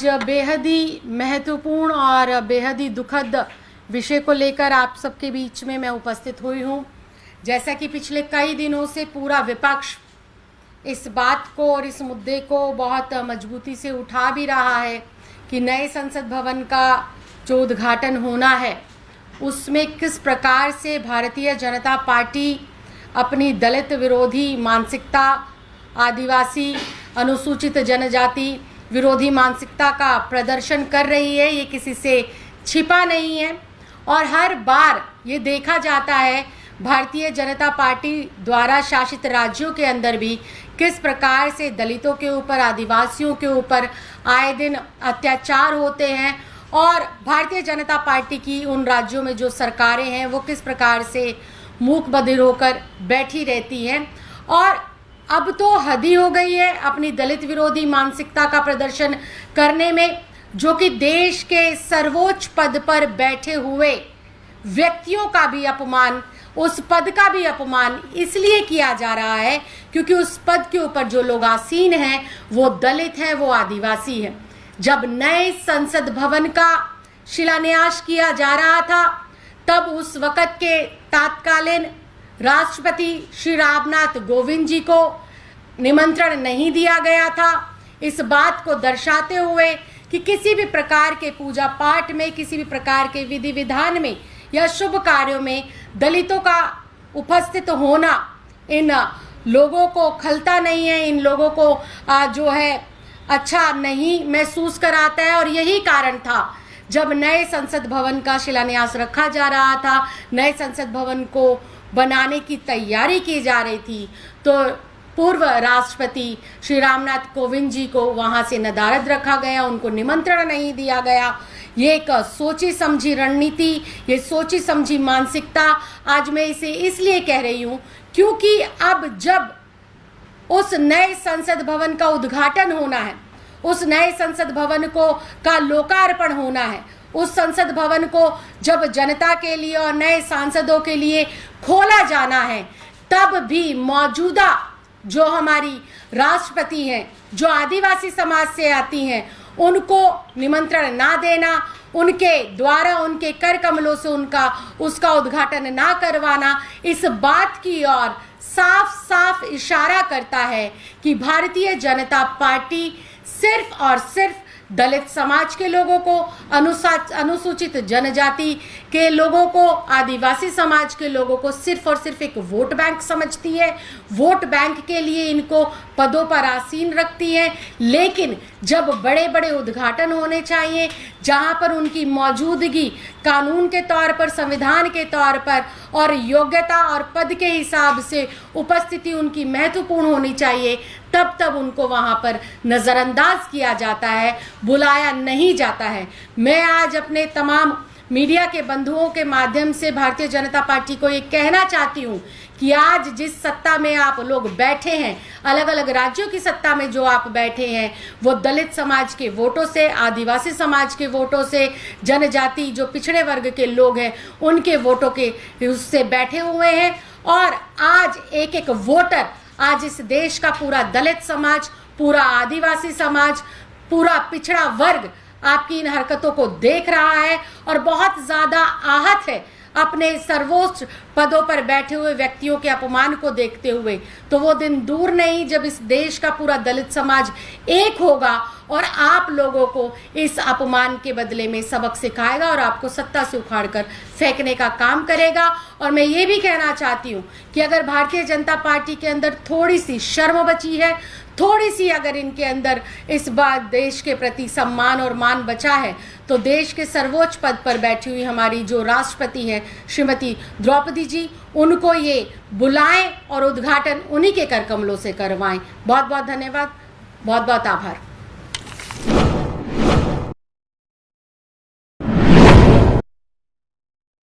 आज बेहद ही महत्वपूर्ण और बेहद ही दुखद विषय को लेकर आप सबके बीच में मैं उपस्थित हुई हूँ। जैसा कि पिछले कई दिनों से पूरा विपक्ष इस बात को और इस मुद्दे को बहुत मजबूती से उठा भी रहा है कि नए संसद भवन का जो उद्घाटन होना है उसमें किस प्रकार से भारतीय जनता पार्टी अपनी दलित विरोधी मानसिकता, आदिवासी अनुसूचित जनजाति विरोधी मानसिकता का प्रदर्शन कर रही है। ये किसी से छिपा नहीं है और हर बार ये देखा जाता है भारतीय जनता पार्टी द्वारा शासित राज्यों के अंदर भी किस प्रकार से दलितों के ऊपर, आदिवासियों के ऊपर आए दिन अत्याचार होते हैं और भारतीय जनता पार्टी की उन राज्यों में जो सरकारें हैं वो किस प्रकार से मूक बधिर होकर बैठी रहती हैं। और अब तो हद ही हो गई है अपनी दलित विरोधी मानसिकता का प्रदर्शन करने में, जो कि देश के सर्वोच्च पद पर बैठे हुए व्यक्तियों का भी अपमान, उस पद का भी अपमान इसलिए किया जा रहा है क्योंकि उस पद के ऊपर जो लोग आसीन हैं वो दलित हैं, वो आदिवासी हैं। जब नए संसद भवन का शिलान्यास किया जा रहा था तब उस वक़्त के तत्कालीन राष्ट्रपति श्री रामनाथ कोविंद जी को निमंत्रण नहीं दिया गया था, इस बात को दर्शाते हुए कि किसी भी प्रकार के पूजा पाठ में, किसी भी प्रकार के विधि विधान में या शुभ कार्यों में दलितों का उपस्थित होना इन लोगों को खलता नहीं है, इन लोगों को जो है अच्छा नहीं महसूस कराता है। और यही कारण था जब नए संसद भवन का शिलान्यास रखा जा रहा था, नए संसद भवन को बनाने की तैयारी की जा रही थी, तो पूर्व राष्ट्रपति श्री रामनाथ कोविंद जी को वहां से नदारद रखा गया, उनको निमंत्रण नहीं दिया गया। ये एक सोची समझी रणनीति, ये सोची समझी मानसिकता, आज मैं इसे इसलिए कह रही हूँ क्योंकि अब जब उस नए संसद भवन का उद्घाटन होना है, उस नए संसद भवन को का लोकार्पण होना है, उस संसद भवन को जब जनता के लिए और नए सांसदों के लिए खोला जाना है, तब भी मौजूदा जो हमारी राष्ट्रपति हैं, जो आदिवासी समाज से आती हैं, उनको निमंत्रण ना देना, उनके द्वारा उनके कर कमलों से उसका उद्घाटन ना करवाना, इस बात की ओर साफ साफ इशारा करता है कि भारतीय जनता पार्टी सिर्फ और सिर्फ दलित समाज के लोगों को, अनुसूचित जनजाति के लोगों को, आदिवासी समाज के लोगों को सिर्फ और सिर्फ एक वोट बैंक समझती है, वोट बैंक के लिए इनको पदों पर आसीन रखती है। लेकिन जब बड़े बड़े उद्घाटन होने चाहिए, जहां पर उनकी मौजूदगी कानून के तौर पर, संविधान के तौर पर और योग्यता और पद के हिसाब से उपस्थिति उनकी महत्वपूर्ण होनी चाहिए, तब उनको वहां पर नज़रअंदाज किया जाता है, बुलाया नहीं जाता है। मैं आज अपने तमाम मीडिया के बंधुओं के माध्यम से भारतीय जनता पार्टी को ये कहना चाहती हूँ कि आज जिस सत्ता में आप लोग बैठे हैं, अलग अलग राज्यों की सत्ता में जो आप बैठे हैं, वो दलित समाज के वोटों से, आदिवासी समाज के वोटों से, जनजाति जो पिछड़े वर्ग के लोग हैं उनके वोटों के उससे बैठे हुए हैं। और आज एक एक वोटर, आज इस देश का पूरा दलित समाज, पूरा आदिवासी समाज, पूरा पिछड़ा वर्ग आपकी इन हरकतों को देख रहा है और बहुत ज़्यादा आहत है अपने सर्वोच्च पदों पर बैठे हुए व्यक्तियों के अपमान को देखते हुए। तो वो दिन दूर नहीं जब इस देश का पूरा दलित समाज एक होगा और आप लोगों को इस अपमान के बदले में सबक सिखाएगा और आपको सत्ता से उखाड़कर फेंकने का काम करेगा। और मैं ये भी कहना चाहती हूँ कि अगर भारतीय जनता पार्टी के अंदर थोड़ी सी शर्म बची है, थोड़ी सी अगर इनके अंदर इस बात देश के प्रति सम्मान और मान बचा है, तो देश के सर्वोच्च पद पर बैठी हुई हमारी जो राष्ट्रपति हैं श्रीमती द्रौपदी जी, उनको ये बुलाएं और उद्घाटन उन्हीं के कर कमलों से करवाएं। बहुत बहुत धन्यवाद, बहुत बहुत आभार।